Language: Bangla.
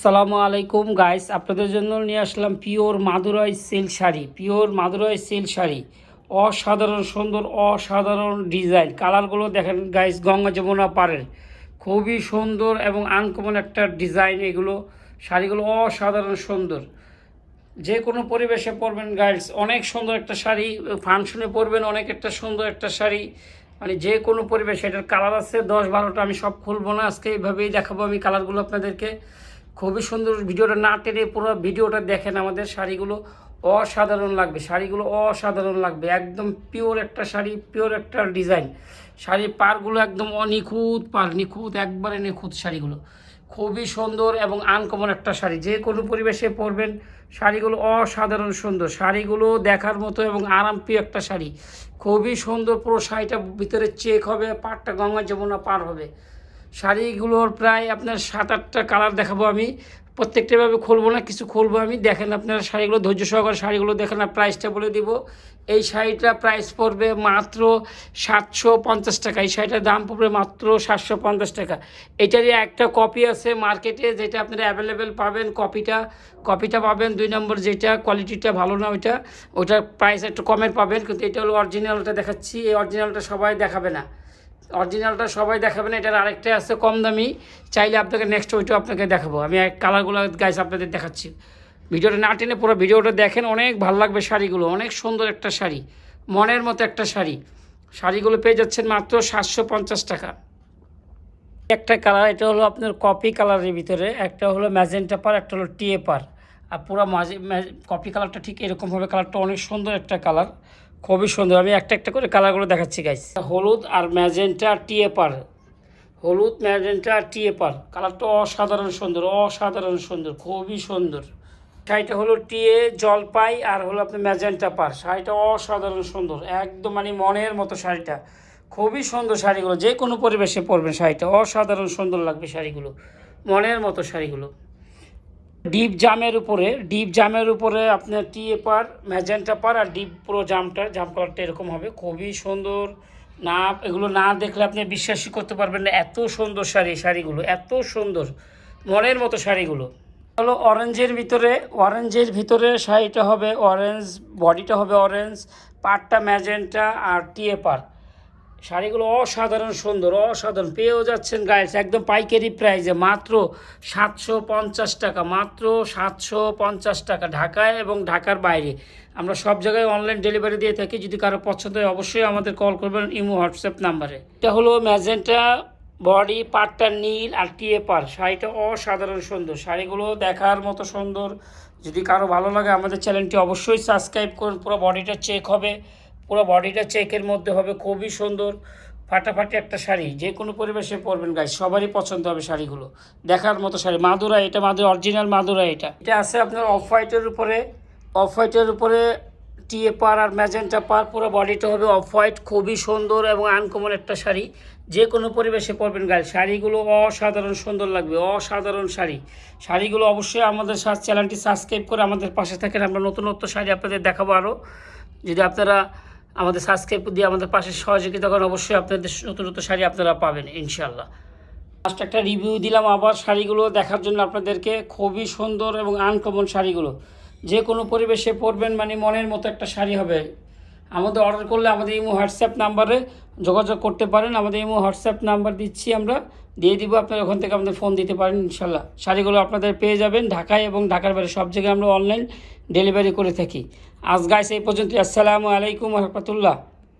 আসসালামু আলাইকুম গাইস, আপনাদের জন্য নিয়ে আসলাম pure Madurai silk sari. Pure Madurai silk sari অসাধারণ সুন্দর, অসাধারণ ডিজাইন। কালারগুলো দেখেন গাইস, গঙ্গা যমুনা পাড়ের খুবই সুন্দর এবং আনকমন একটা ডিজাইন। এগুলো শাড়িগুলো অসাধারণ সুন্দর, যে কোনো পরিবেশে পরবেন গাইস। অনেক সুন্দর একটা শাড়ি, ফাংশনে পরবেন অনেক একটা সুন্দর একটা শাড়ি, মানে যে কোনো পরিবেশে। এটার কালার আছে 10-12টা, আমি সব খুলবো না আজকে, এইভাবেই দেখাবো আমি কালারগুলো আপনাদেরকে। খুবই সুন্দর, ভিডিওটা না টেনে পুরো ভিডিওটা দেখেন। আমাদের শাড়িগুলো অসাধারণ লাগবে, শাড়িগুলো অসাধারণ লাগবে। একদম পিওর একটা শাড়ি, পিওর একটা ডিজাইন। শাড়ির পাড়গুলো একদম অনিখুঁত পাড়, নিখুঁত, একবারে নিখুঁত। শাড়িগুলো খুবই সুন্দর এবং আনকমন একটা শাড়ি, যে কোনো পরিবেশে পরবেন। শাড়িগুলো অসাধারণ সুন্দর, শাড়িগুলো দেখার মতো এবং আরামপ্রিয় একটা শাড়ি। খুবই সুন্দর, পুরো শাড়িটা ভিতরে চেক হবে, পাড়টা গঙ্গা যমুনা পার হবে। শাড়িগুলোর প্রায় আপনার 7-8টা কালার দেখাবো আমি। প্রত্যেকটাভাবে খুলবো না, কিছু খুলবো আমি। দেখেন আপনারা শাড়িগুলো ধৈর্য সহকারে শাড়িগুলো দেখেন। আর প্রাইসটা বলে দিব। এই শাড়িটা প্রাইস পড়বে মাত্র 750 টাকা। এই শাড়িটার দাম পড়বে মাত্র 750 টাকা। এটারই একটা কপি আছে মার্কেটে, যেটা আপনারা অ্যাভেলেবেল পাবেন। কপিটা পাবেন। 2 নম্বর যেটা কোয়ালিটিটা ভালো না, ওইটার প্রাইস একটু কমের পাবেন। কিন্তু এটা হলো অরিজিনালটা দেখাচ্ছি। এই অরিজিনালটা সবাই দেখাবে না, এটার আরেকটা আছে কম দামি, চাইলে আপনাকে নেক্সট ওইটা আপনাকে দেখাবো। আমি এক কালারগুলো গাইস আপনাদের দেখাচ্ছি। ভিডিওটা না টেনে পুরো ভিডিওটা দেখেন, অনেক ভালো লাগবে শাড়িগুলো। অনেক সুন্দর একটা শাড়ি, মনের মতো একটা শাড়ি। শাড়িগুলো পেয়ে যাচ্ছেন মাত্র 750 টাকা। একটা কালার, এটা হলো আপনার কপি কালারের ভিতরে, একটা হলো ম্যাজেন্টা পার, একটা হলো টিএ পার। আর পুরো কপি কালারটা ঠিক এরকম হবে। কালারটা অনেক সুন্দর একটা কালার, খুবই সুন্দর। আমি একটা একটা করে কালারগুলো দেখাচ্ছি গাইস। হলুদ আর ম্যাজেন্টা টিএ পার, হলুদ ম্যাজেন্টা টিএ পার। কালারটা অসাধারণ সুন্দর, অসাধারণ সুন্দর, খুবই সুন্দর। শাড়িটা হলো টিএ জলপাই আর হলো আপনার ম্যাজেন্টা পার। শাড়িটা অসাধারণ সুন্দর, একদম মানে মনের মতো শাড়িটা। খুবই সুন্দর শাড়িগুলো, যে কোনো পরিবেশে পরবেন। শাড়িটা অসাধারণ সুন্দর লাগবে, শাড়িগুলো মনের মতো শাড়িগুলো। ডিপ জামের উপরে আপনার টিএ পার, ম্যাজেন্টা পার আর ডিপ পুরো জাম কালারটা এরকম হবে। খুবই সুন্দর। না, এগুলো না দেখলে আপনি বিশ্বাসই করতে পারবেন না, এত সুন্দর শাড়িগুলো এত সুন্দর, মনের মতো শাড়িগুলো। হলো অরেঞ্জের ভিতরে শাড়িটা হবে অরেঞ্জ, বডিটা হবে অরেঞ্জ, পাড়টা ম্যাজেন্টা আর টিএ পার। শাড়িগুলো অসাধারণ সুন্দর, অসাধারণ। পেয়েও যাচ্ছেন গাইস একদম পাইকারি প্রাইসে মাত্র 750 টাকা, মাত্র 750 টাকা। ঢাকায় এবং ঢাকার বাইরে আমরা সব জায়গায় অনলাইন ডেলিভারি দিয়ে থাকি। যদি কারো পছন্দ হয় অবশ্যই আমাদের কল করবেন ইমো হোয়াটসঅ্যাপ নাম্বারে। এটা হলো ম্যাজেন্টা বডি, পাড়টা নীল আর টিএ পার। শাড়িটা অসাধারণ সুন্দর, শাড়িগুলো দেখার মতো সুন্দর। যদি কারো ভালো লাগে আমাদের চ্যানেলটি অবশ্যই সাবস্ক্রাইব করুন। পুরো বডিটা চেক হবে, পুরো বডিটা চেকের মধ্যে হবে। খুবই সুন্দর ফাটাফাটি একটা শাড়ি, যে কোনো পরিবেশে পরবেন গাইস, সবারই পছন্দ হবে শাড়িগুলো। দেখার মতো শাড়ি। মাদুরা, এটা অরিজিনাল মাদুরা। এটা আছে আপনার অফ হোয়াইটের উপরে টিএ পার আর ম্যাজেন্টা পার। পুরো বডিটা হবে অফ হোয়াইট। খুবই সুন্দর এবং আনকমন একটা শাড়ি, যে কোনো পরিবেশে পরবেন গাইস। শাড়িগুলো অসাধারণ সুন্দর লাগবে, অসাধারণ শাড়িগুলো অবশ্যই আমাদের চ্যানেলটি সাবস্ক্রাইব করে আমাদের পাশে থাকেন। আমরা নতুনত্ব শাড়ি আপনাদের দেখাবো আরও। যদি আপনারা আমাদের সাবস্ক্রাইব দিয়ে আমাদের পাশে সহযোগিতা করেন, অবশ্যই আপনাদের নতুন শাড়ি আপনারা পাবেন ইনশাল্লাহ। লাস্ট একটা রিভিউ দিলাম আবার শাড়িগুলো দেখার জন্য আপনাদেরকে। খুবই সুন্দর এবং আনকমন শাড়িগুলো, যে কোনো পরিবেশে পরবেন, মানে মনের মতো একটা শাড়ি হবে। আমাদের অর্ডার করলে আমাদের ইমো হোয়াটসঅ্যাপ নাম্বারে যোগাযোগ করতে পারেন। আমাদের ইমো হোয়াটসঅ্যাপ নাম্বার দিচ্ছি, আমরা দিয়ে দিব। আপনারা ওখান থেকে আমাদের ফোন দিতে পারেন ইনশাল্লাহ। শাড়িগুলো আপনাদের পেয়ে যাবেন ঢাকায় এবং ঢাকার বাইরে সব জায়গায় আমরা অনলাইন ডেলিভারি করে থাকি। আজ গাইস এই পর্যন্ত। আসসালামু আলাইকুম ওয়া রাহমাতুল্লাহ।